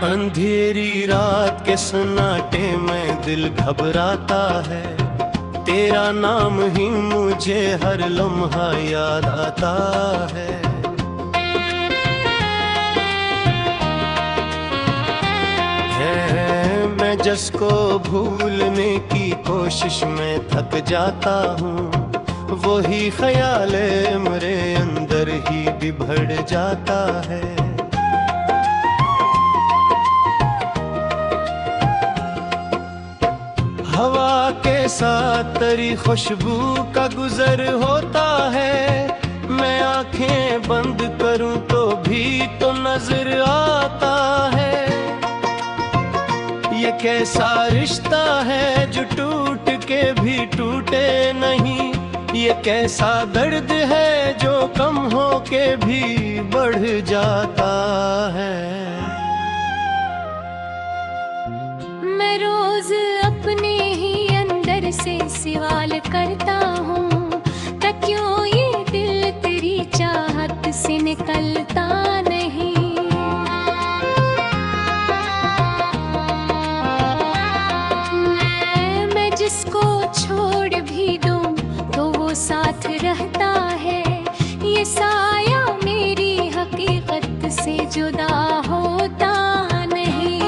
अंधेरी रात के सन्नाटे में दिल घबराता है, तेरा नाम ही मुझे हर लम्हा याद आता है। मैं जिसको भूलने की कोशिश में थक जाता हूँ, वही ख्याल मेरे अंदर ही बिभड़ जाता है। हवा के साथ तेरी खुशबू का गुजर होता है, मैं आंखें बंद करूं तो भी तो नजर आता है। ये कैसा रिश्ता है जो टूट के भी टूटे नहीं, ये कैसा दर्द है जो कम हो के भी बढ़ जाता है। मैं रोज अपने ही अंदर से सवाल करता हूँ, क्यों ये दिल तेरी चाहत से निकलता नहीं। मैं जिसको छोड़ भी दूँ तो वो साथ रहता है, ये साया मेरी हकीकत से जुदा होता नहीं।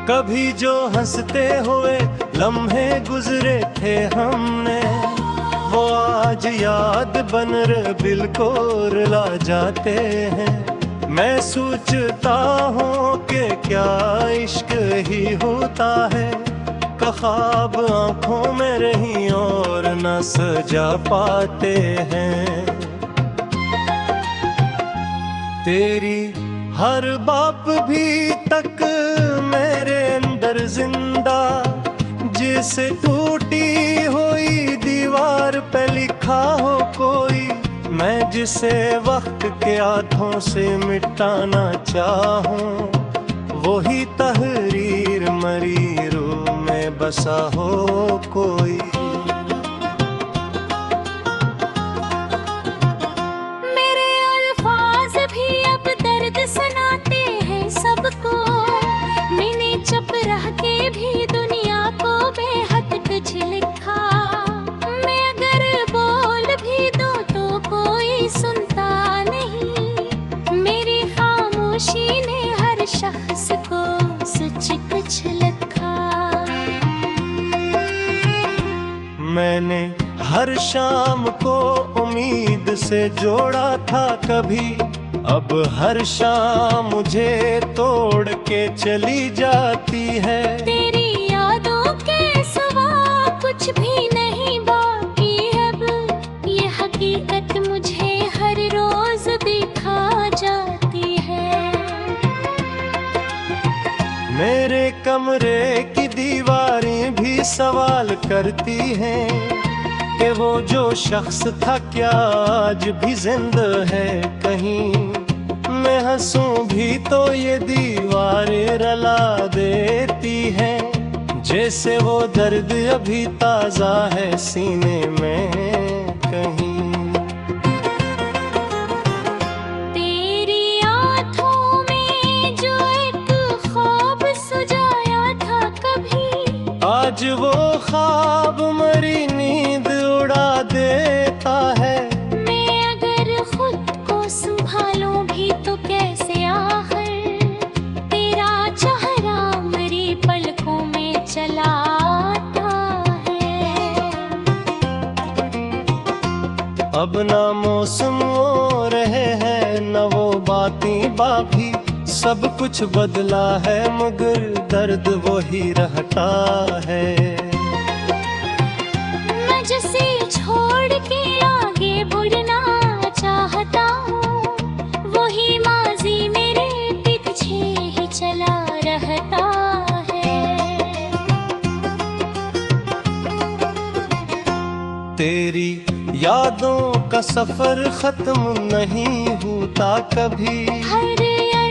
कभी जो हंसते हुए लम्हे गुजरे थे हमने, वो आज याद बनकर दिल को रुला जाते हैं। मैं सोचता हूँ कि क्या इश्क ही होता है, ख्वाब आंखों में रही और न सजा पाते हैं। तेरी हर बाप भी तक मेरे अंदर जिंदा, जिसे टूटी हुई दीवार पे लिखा हो कोई, मैं जिसे वक्त के हाथों से मिटाना चाहूं, वही तहरीर मरी रूह में बसा हो कोई। मेरे अल्फाज भी अब दर्द सुनाते हैं सबको, मैंने चुप रह के भी दुनिया को बेहद कुछ लिखा। मैं अगर बोल भी दूं तो कोई सुनता नहीं, मेरी खामोशी ने हर शख्स को सच कुछ लिखा। मैंने हर शाम को उम्मीद से जोड़ा था कभी, अब हर शाम मुझे तोड़ के चली जाती है। तेरी यादों के सिवा कुछ भी नहीं बाकी अब, ये हकीकत मुझे हर रोज दिखा जाती है। मेरे कमरे की दीवारें भी सवाल करती हैं कि वो जो शख्स था क्या आज भी जिंदा है कहीं। मैं हंसूं भी तो ये दीवारें रला देती हैं, जैसे वो दर्द अभी ताजा है सीने में कहीं। तेरी आँखों में जो एक ख्वाब सजाया था कभी, आज वो ख्वाब मरी नींद उड़ा देता है। मैं अगर खुद को संभालूं भी तो कैसे, आखिर तेरा चेहरा मेरी पलकों में चला आता है। अब ना मौसम वो रहे हैं न वो बातें बाकी, सब कुछ बदला है मगर दर्द वही रहता है। मैं जिसे छोड़ के आगे बढ़ना चाहता हूँ, वही माजी मेरे पीछे ही चला रहता है। तेरी यादों का सफर खत्म नहीं होता कभी, हर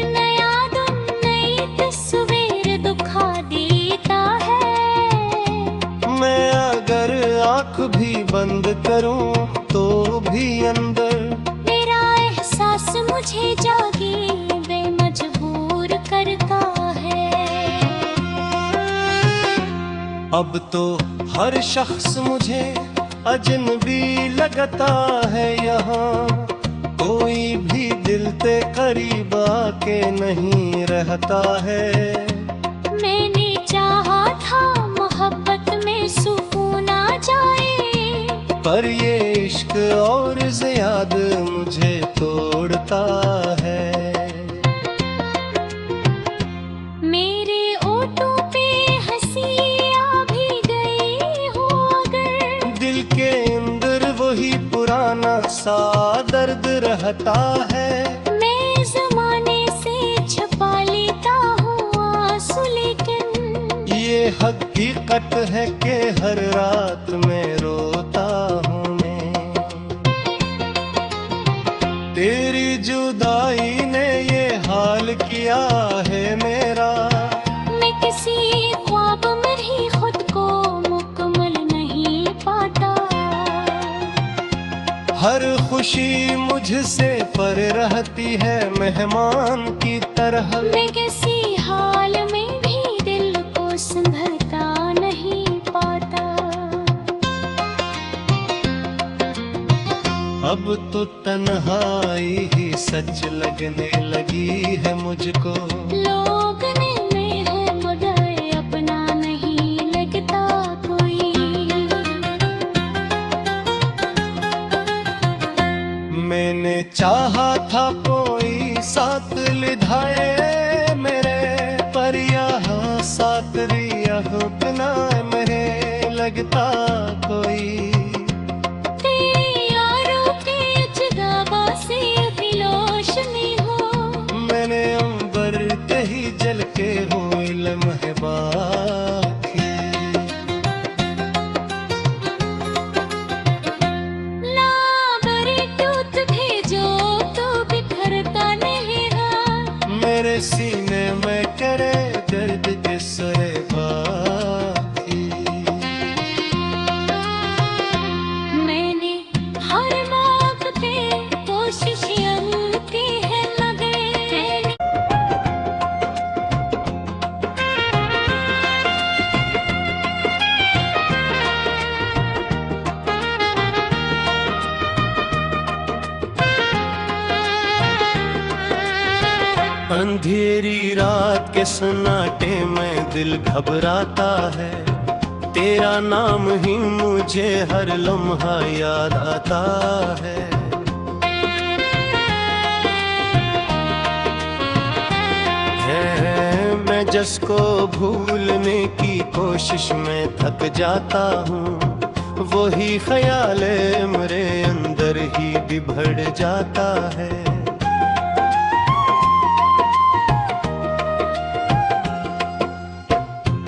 नया दिन नई तस्वीर दिखा देता है। मैं अगर आँख भी बंद करूं तो भी अंदर मेरा एहसास मुझे जागे अब तो हर शख्स मुझे अजनबी लगता है, यहाँ कोई भी दिल ते करीब आके नहीं रहता है। मैंने चाहा था मोहब्बत में सुकून आ जाए, पर ये इश्क और ज़्याद मुझे तोड़ता है। मेरे ओठों पे हंसी आ भी गई हो अगर, दिल के अंदर वही पुराना सा दर्द रहता है। मैं ज़माने से छुपा लेता हूँ आंसू, लेकिन ये हकीकत है कि हर रात में रोता हूँ मैं। तेरी जुदाई ने ये हाल किया है मेरा, मैं किसी ख्वाब में ही खुद को मुकम्मल नहीं पाता। हर खुशी मुझसे पर रहती है मेहमान की तरह। मैं किसी हाल में भी दिल को संभलता नहीं पाता। अब तो तन्हाई ही सच लगने लगी है मुझको। लोग ने में है मगर अपना नहीं लगता कोई। मैंने चाहा था कोई साथ लिधाए मेरे, पर यहाँ साथ रिया बिना मेरे लगता कोई। तेरे यारों के अजगबा से फिलोशनी हो, मैंने अंबर के ही जल के हुए लम्हे बाकी। लाबरे टूट भेजो तो बिखरता नहीं है। मेरे सीने में करे दर्द के सरे बाकी। मैंने हर मौके पे कोशिशें की है मगर अंधेरी रात के सन्नाटे में दिल घबराता है। तेरा नाम ही मुझे हर लम्हा याद आता है। मैं जिसको भूलने की कोशिश में थक जाता हूँ, वही ख्याल मेरे अंदर ही बिभड़ जाता है।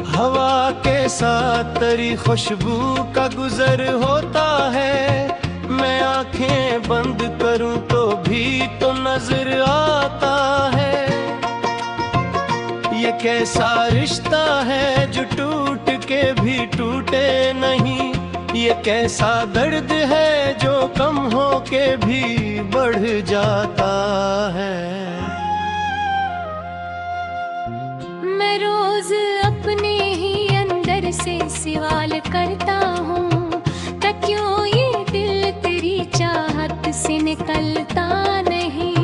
हवा के साथ तेरी खुशबू का गुजर होता है। मैं आंखें बंद करूं तो भी तो नजर आता है। ये कैसा रिश्ता है जो टूट के भी टूटे नहीं। ये कैसा दर्द है जो कम हो के भी बढ़ जाता है। मैं रोज अपने ही अंदर से सवाल करता हूँ कि क्यों ये दिल तेरी चाहत से निकलता नहीं।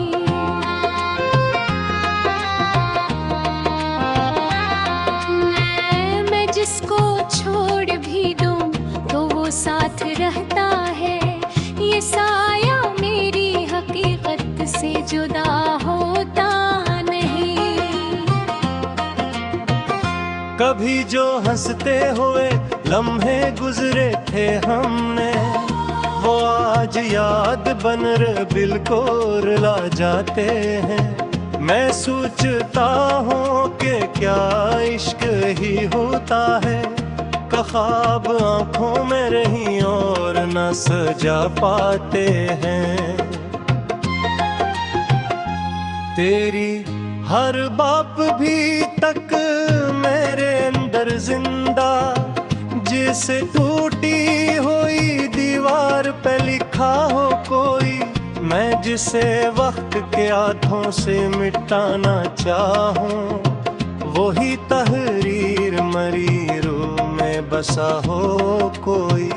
मैं जिसको छोड़ भी दूँ तो वो साथ रहता है। ये साया मेरी हकीकत से जुदा होता नहीं। कभी जो हंसते हुए लम्हे गुजरे थे हमने, वो आज याद बनर बिल्कुल रुला जाते हैं। मैं सोचता हूँ कि क्या इश्क ही होता है, ख्वाब आंखों में रही और न सजा पाते हैं। तेरी हर बाप भी तक मेरे अंदर जिंदा, जिसे टूटी हुई दीवार पे लिखा हो कोई। मैं जिसे वक्त के हाथों से मिटाना चाहूं, वही तहरीर मरी रूह में बसा हो कोई।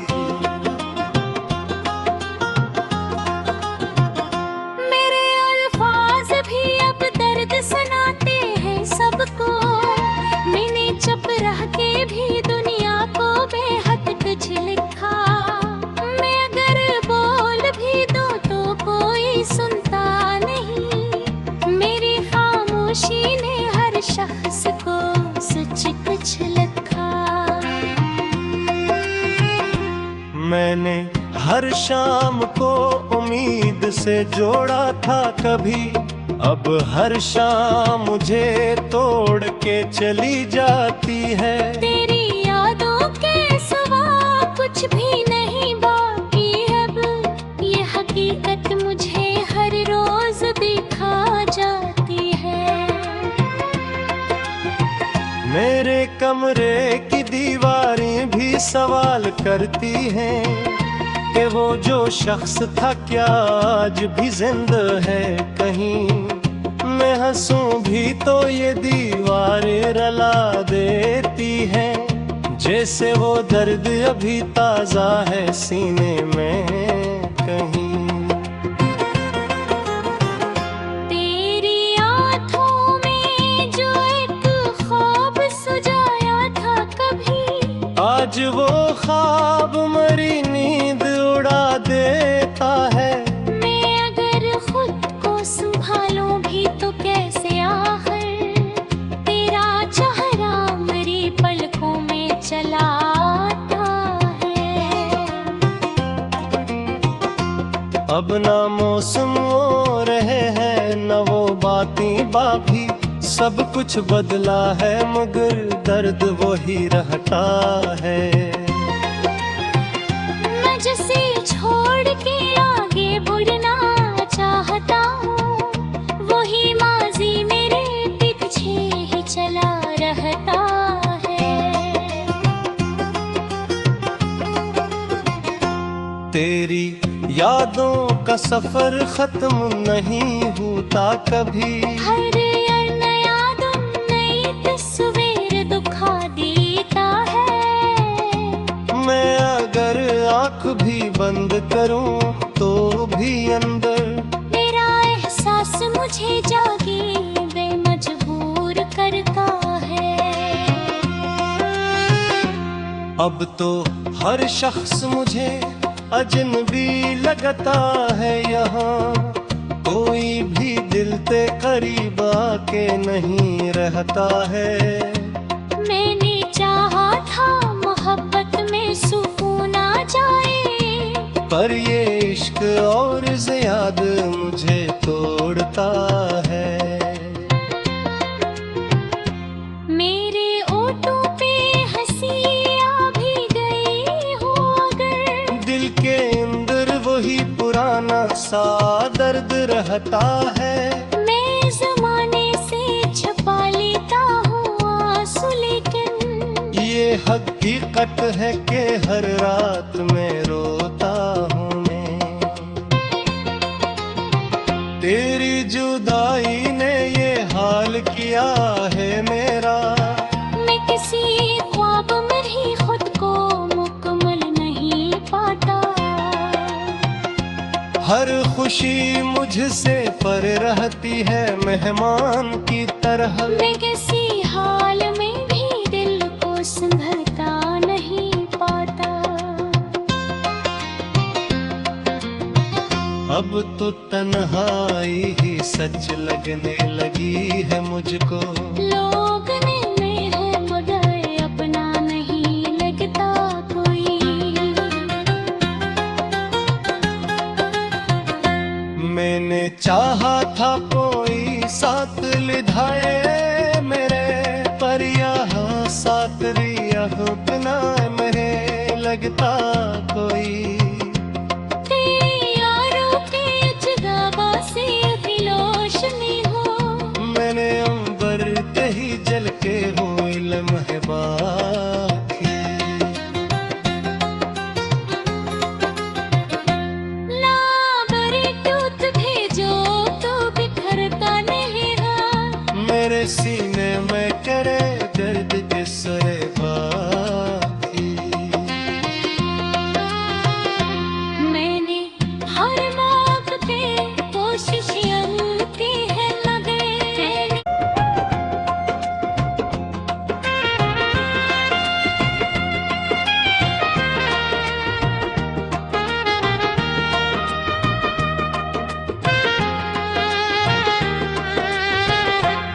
मेरे अल्फाज भी अब दर्द सुनाते हैं सबको, मैंने चुप रह के भी दुनिया को बेहद कुछ लिखा। मैं अगर बोल भी दूं तो कोई सुनता नहीं, मेरी खामोशी ने हर शख्स को सच कुछ लिखा। मैंने हर शाम को उम्मीद से जोड़ा था कभी, अब हर शाम मुझे तोड़ के चली जाती है। तेरी यादों के सिवा कुछ भी नहीं बाकी है, अब ये हकीकत मुझे हर रोज दिखा जाती है। मेरे कमरे की दीवारें भी सवाल करती हैं कि वो जो शख्स था क्या आज भी जिंदा है कहीं। मैं हंसूं भी तो ये दीवारें रला देती हैं, जैसे वो दर्द अभी ताजा है सीने में कहीं। तेरी आँखों में जो एक ख्वाब सजाया था कभी, आज वो ख्वाब मरी नींद उड़ा देता है। मैं अगर खुद को संभालूं भी तो कैसे, आखिर तेरा चेहरा मेरी पलकों में चला आता है। अब ना मौसम वो रहे हैं न वो बातें बाभी, सब कुछ बदला है मगर दर्द वही रहता है। मैं जिसे छोड़ के आगे बढ़ना चाहता हूँ, वही माजी मेरे पीछे ही चला रहता है। तेरी यादों का सफर खत्म नहीं होता कभी, हर नया दिन नई तस्वीर दिखा देता है। मैं अगर आँख भी बंद करूं तो भी अंदर मेरा एहसास मुझे जागे बेमजबूर करता है। अब तो हर शख्स मुझे अजनबी लगता है। यहाँ कोई भी दिल ते करीब आके नहीं रहता है। मैंने चाहा था मोहब्बत में सुकून आ जाए, पर ये इश्क और ज़्याद मुझे तोड़ता है। मेरे ओठों पे हंसी आ भी गई हो अगर, दिल के अंदर वही पुराना सा दर्द रहता है। मैं ज़माने से छुपा लेता हूँ आंसू, लेकिन ये हकीकत है कि हर रात में रोता हूँ मैं। तेरी जुदाई ने ये हाल किया है मेरा, मैं किसी ख्वाब में ही खुद को मुकम्मल नहीं पाता। हर खुशी मुझसे पर रहती है मेहमान की तरह। मैं किसी हाल में भी दिल को संभलता नहीं पाता। अब तो तन्हाई ही सच लगने लगी है मुझको। लोग में है मगर अपना नहीं लगता कोई। मैंने चाहा था कोई साथ लिधाए मेरे, पर यहाँ साथ रिया बिना मेरे लगता कोई। तेरी यारों के जगह से भी रोशनी हो, मैंने अंबर ते ही जल के हुई लम्हे बाकी। लाबरे टूट भेजो तो बिखरता नहीं रहा। मेरे सीने में करे दर्द के सरे बाकी।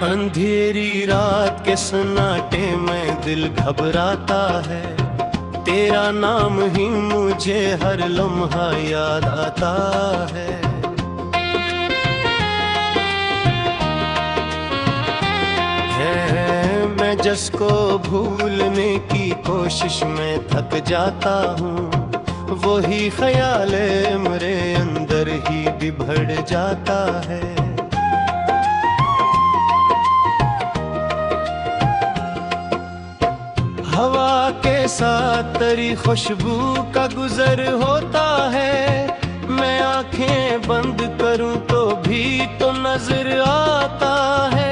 अंधेरी रात के सन्नाटे में दिल घबराता है, तेरा नाम ही मुझे हर लम्हा याद आता है। मैं जिसको भूलने की कोशिश में थक जाता हूँ, वही ख्याल मेरे अंदर ही बिभड़ जाता है। हवा के साथ तेरी खुशबू का गुजर होता है, मैं आंखें बंद करूं तो भी तो नजर आता है।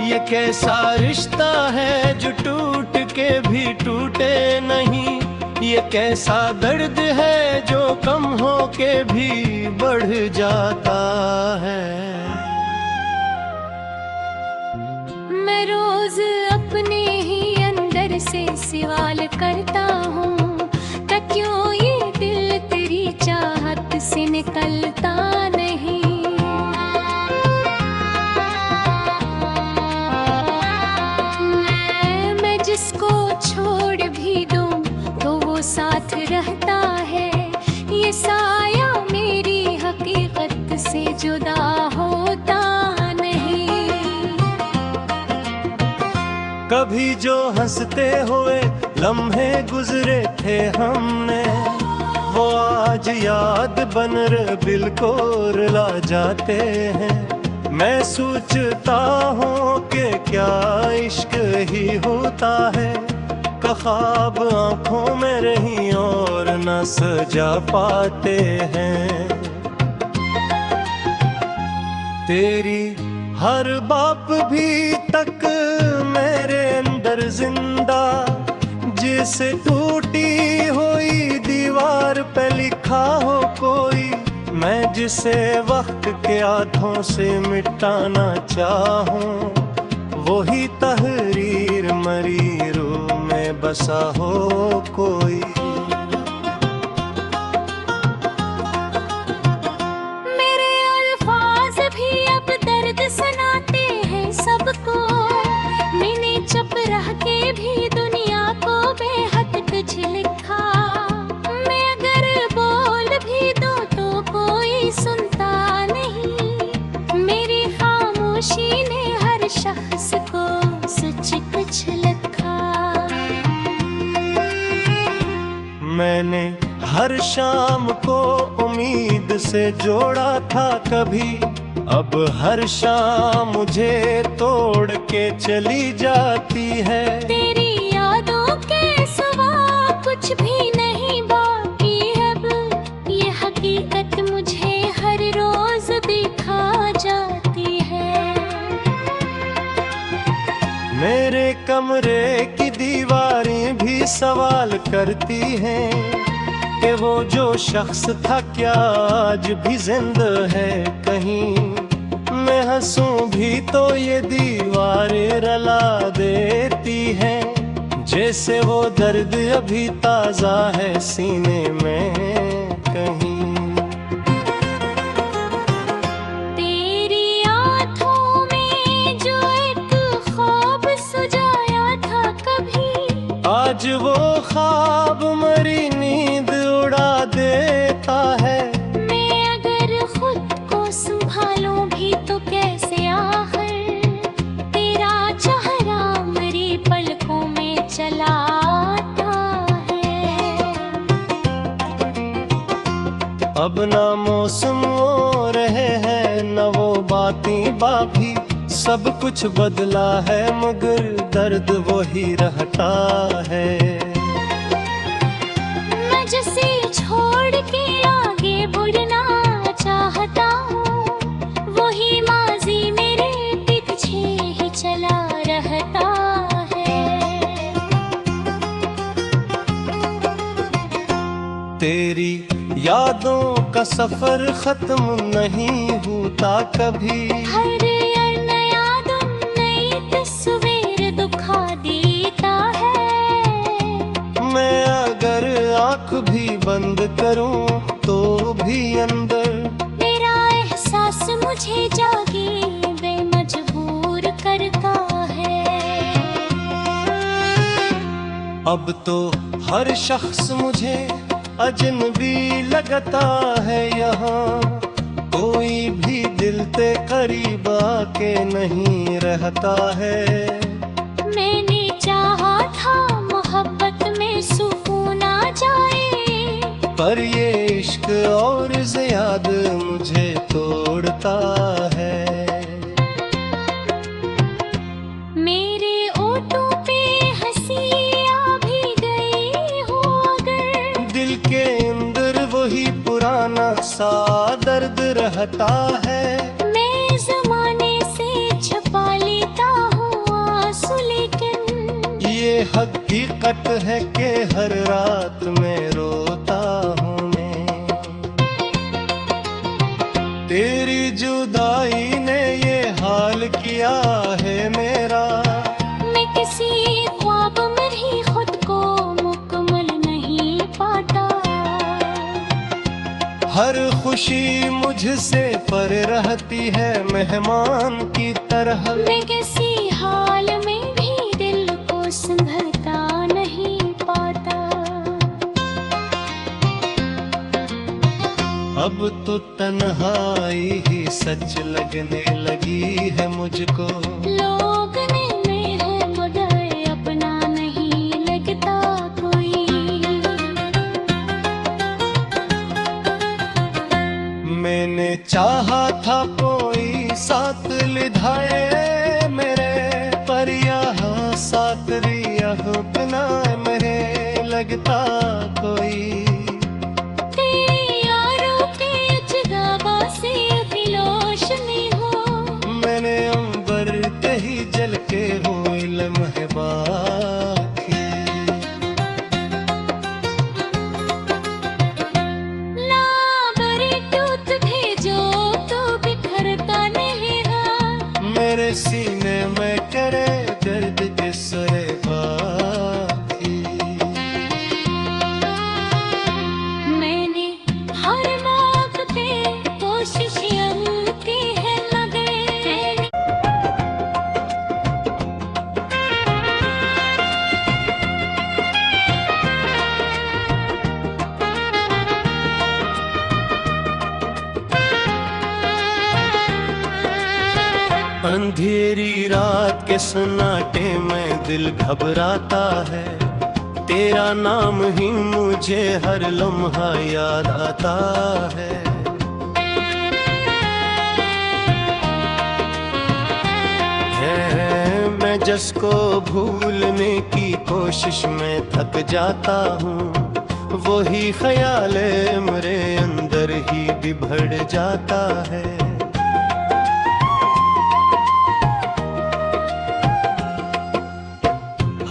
ये कैसा रिश्ता है जो टूट के भी टूटे नहीं, ये कैसा दर्द है जो कम हो के भी बढ़ जाता है। मैं रोज अपने ही अंदर से सवाल करता हूँ, क्यों ये दिल तेरी चाहत से निकलता नहीं। मैं जिसको छोड़ भी दूँ तो वो साथ रहता है, ये साया मेरी हकीकत से जुदा होता नहीं। कभी जो हंसते हुए लम्हे गुजरे थे हमने, वो आज याद बनर दिल को रुला जाते हैं। मैं सोचता हूँ कि क्या इश्क ही होता है, ख्वाब आंखों में रही और न सजा पाते हैं। तेरी हर बाप भी तक मेरे अंदर जिंदा, जिसे टूटी हुई दीवार पे लिखा हो कोई, मैं जिसे वक्त के हाथों से मिटाना चाहूं, वही तहरीर मरी रूह में बसा हो कोई। मेरे अल्फाज भी अब दर्द सुनाते हैं सबको, मैंने चुप रह के भी दुनिया को बेहद कुछ लिखा। मैं अगर बोल भी दूं तो कोई सुनता नहीं, मेरी खामोशी ने हर शख्स को सच कुछ लिखा। मैंने हर शाम को उम्मीद से जोड़ा था कभी, अब हर शाम मुझे तोड़ के चली जाती है। तेरी यादों के सिवा कुछ भी नहीं बाकी है, ये हकीकत मुझे हर रोज दिखा जाती है। मेरे कमरे की दीवारें भी सवाल करती हैं कि वो जो शख्स था क्या आज भी जिंदा है कहीं। मैं हंसूं भी तो ये दीवारें रला देती हैं, जैसे वो दर्द अभी ताजा है सीने में कहीं। तेरी आँखों में जो एक ख्वाब सजाया था कभी, आज वो ख्वाब मरी नींद उड़ा देता है। मैं अगर खुद को संभालूं भी तो कैसे, आखिर तेरा चेहरा मेरी पलकों में चला आता है। अब ना मौसम वो रहे हैं न वो बातें बाकी, सब कुछ बदला है मगर दर्द वही रहता है। मैं जिसे छोड़ के आगे बढ़ना चाहता हूँ, वही माजी मेरे पीछे ही चला रहता है। तेरी यादों का सफर खत्म नहीं होता कभी, हर नया दिन नई तस्वीर दिखा देता है। मैं अगर आँख भी बंद करूं तो भी अंदर मेरा एहसास मुझे जागे अब तो हर शख्स मुझे अजनबी लगता है, यहाँ कोई भी दिल ते करीब आके नहीं रहता है। मैंने चाहा था मोहब्बत में सुकून आ जाए, पर ये इश्क और ज़ियाद मुझे तोड़ता है। मेरे ओठों पे हंसी आ भी गई हो अगर, दिल के अंदर वही पुराना सा दर्द रहता है। मैं ज़माने से छुपा लेता हूँ आंसू, लेकिन ये हकीकत है कि हर रात में रोता हूँ मैं। तेरी जुदाई ने ये हाल किया है मेरा, मैं किसी ख्वाब में ही खुद को मुकम्मल नहीं पाता। हर खुशी मुझसे पर रहती है मेहमान की तरह। मैं किसी हाल में भी दिल को संभलता नहीं पाता। अब तो तन्हाई ही सच लगने लगी है मुझको। लोग ने मेरे मगर अपना नहीं लगता कोई। मैंने चाहा था कोई साथ लिधाए मेरे, पर यहाँ साथ रिया बिना मेरे लगता कोई। तेरी यारों के जगावा से दिलोशनी हो, मैंने अंबर के ही जल के हुए लम्हे बाकी। लाबरे टूट भेजो तो बिखरता नहीं रहा। मेरे सीने में करे दर्द के सरे बाकी। मैंने हर मौके पे कोशिश की है मगर अंधेरी रात के सन्नाटे में दिल घबराता है। तेरा नाम ही मुझे हर लम्हा याद आता है। मैं जिसको भूलने की कोशिश में थक जाता हूँ, वही ख्याल मेरे अंदर ही बिभड़ जाता है।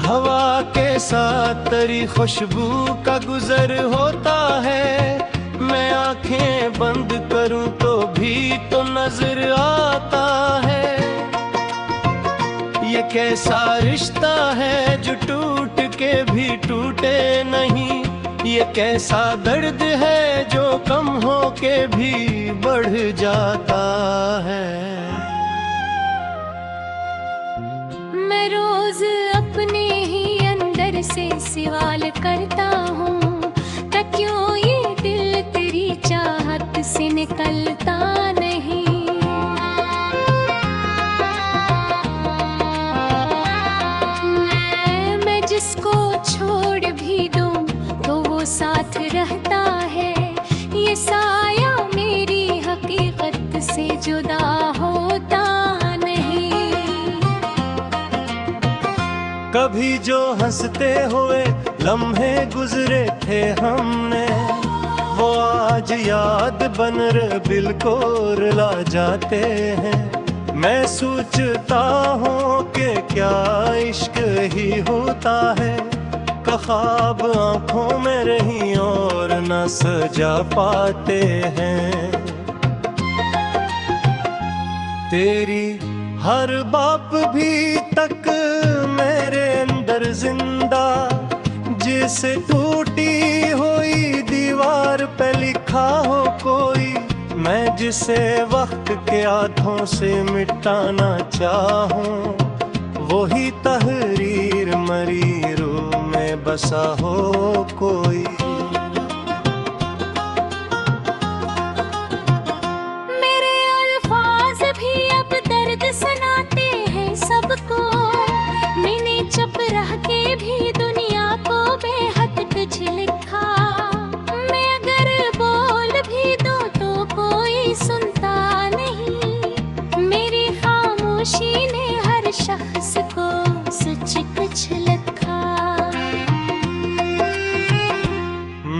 हवा के साथ तेरी खुशबू का गुजर होता है। मैं आंखें बंद करूं तो भी तो नजर आता है। ये कैसा रिश्ता है जो टूट के भी टूटे नहीं। ये कैसा दर्द है जो कम हो के भी बढ़ जाता है। मैं रोज अपने ही अंदर से सवाल करता हूँ कि क्यों ये दिल तेरी चाहत से निकलता नहीं। मैं जिसको छोड़ भी दूँ तो वो साथ रहता है। ये साया मेरी हकीकत से जुदा होता नहीं। कभी जो हंसते हुए लम्हे गुजरे थे हमने, वो आज याद बनर दिल को रुला जाते हैं। मैं सोचता हूँ कि क्या इश्क ही होता है, ख्वाब आंखों में रही और न सजा पाते हैं। तेरी हर बाप भी तक मेरे अंदर जिंदा, जिसे टूटी हुई दीवार पे लिखा हो कोई। मैं जिसे वक्त के हाथों से मिटाना चाहूं, वही तहरीर मरी रूह में बसा हो कोई। मेरे अल्फाज भी अब दर्द सुनाते हैं सबको, मैंने चुप रह के भी दुनिया को बेहद कुछ लिखा। मैं अगर बोल भी दूं तो कोई सुनता नहीं, मेरी खामोशी ने हर शख्स को सच कुछ लिखा।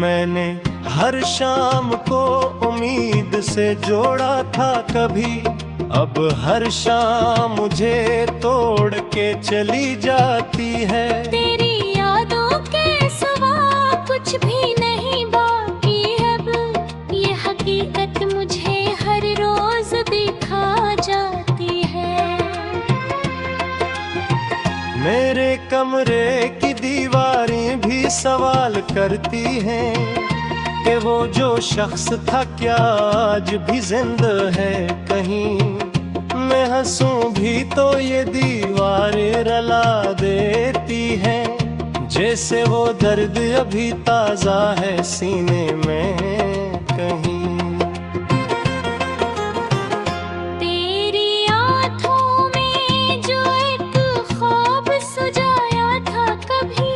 मैंने हर शाम को उम्मीद से जोड़ा था कभी, अब हर शाम मुझे तोड़ के चली जाती है। तेरी यादों के सिवा कुछ भी नहीं बाकी अब, ये हकीकत मुझे हर रोज दिखा जाती है। मेरे कमरे की दीवारें भी सवाल करती हैं कि वो जो शख्स था क्या आज भी जिंदा है कहीं। मैं हंसूं भी तो ये दीवारें रला देती हैं, जैसे वो दर्द अभी ताजा है सीने में कहीं। तेरी आँखों में जो एक ख्वाब सजाया था कभी,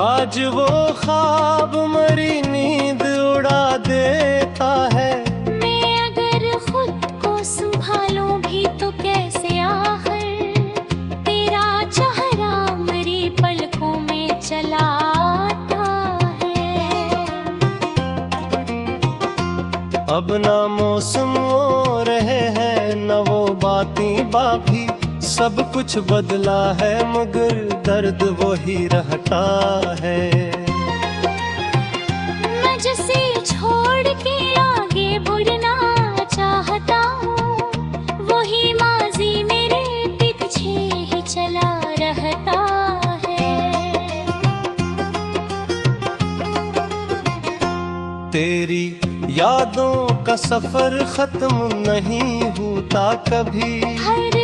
आज वो ख्वाब मरी नींद उड़ा देता है। मैं अगर खुद को संभालूं भी तो कैसे, आखिर तेरा चेहरा मेरी पलकों में चला आता है। अब ना मौसम वो रहे हैं न वो बातें बाकी, सब कुछ बदला है मगर दर्द वही रहता है। मैं जिसे छोड़ के आगे बढ़ना चाहता हूँ, वही माजी मेरे पीछे ही चला रहता है। तेरी यादों का सफर खत्म नहीं होता कभी, हर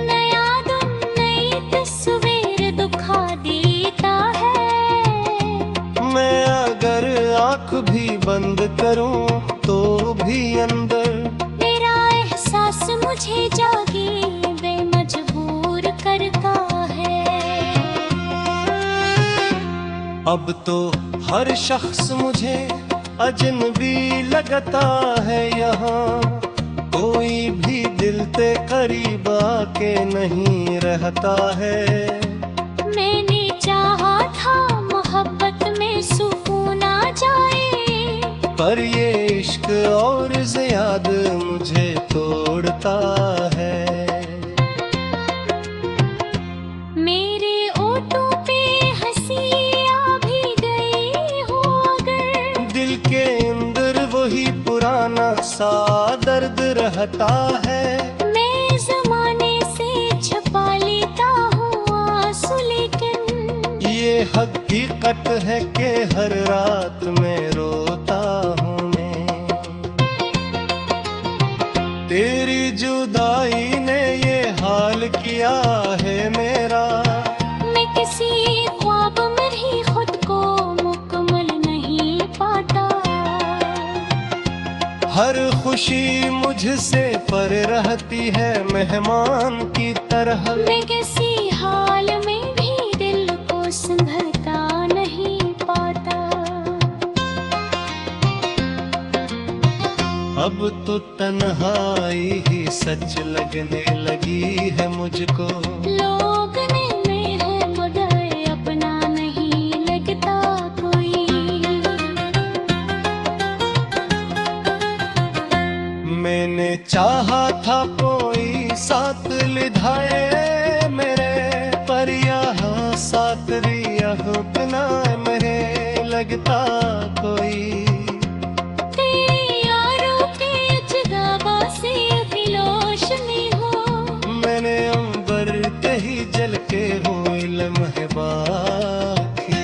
नया दिन नई तस्वीर दिखा देता है। मैं अगर आँख भी बंद करूं तो भी अंदर तेरा एहसास मुझे जागे बेमजबूर करता है। अब तो हर शख्स मुझे अजनबी लगता है। यहाँ कोई भी दिल ते करीब आके नहीं रहता है। मैंने चाहा था मोहब्बत में सुकून आ जाए, पर ये इश्क और ज्याद मुझे तोड़ता है। मेरे ओठों पे हंसी आ भी गई हो अगर, दिल के अंदर वही पुराना सा दर्द रहता है। मैं जमाने से छुपा लेता हूँ आंसू, लेकिन ये हकीकत है कि हर रात में रोता हूँ मैं। तेरी जुदाई ने ये हाल किया है मेरा, मैं किसी ख्वाब में ही खुद को मुकम्मल नहीं पाता। हर खुशी मुझसे पर रहती है मेहमान की तरह। मैं किसी हाल में भी दिल को संभलता नहीं पाता। अब तो तन्हाई ही सच लगने लगी है मुझको। लोग ने में है मगर अपना नहीं लगता कोई। मैंने चाहा था कोई साथ लिधाए मेरे, पर यहाँ साथ रिया बिना मेरे लगता कोई। तेरी यारों के अजदाबा से भी रोशनी हो, मैंने अंबर कहीं जल के हुई लम्हे बाकी।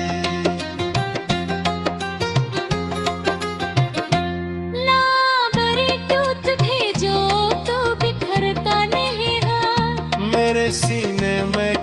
लाबरे टूट भेजो तो बिखरता नहीं है। मेरे सीने में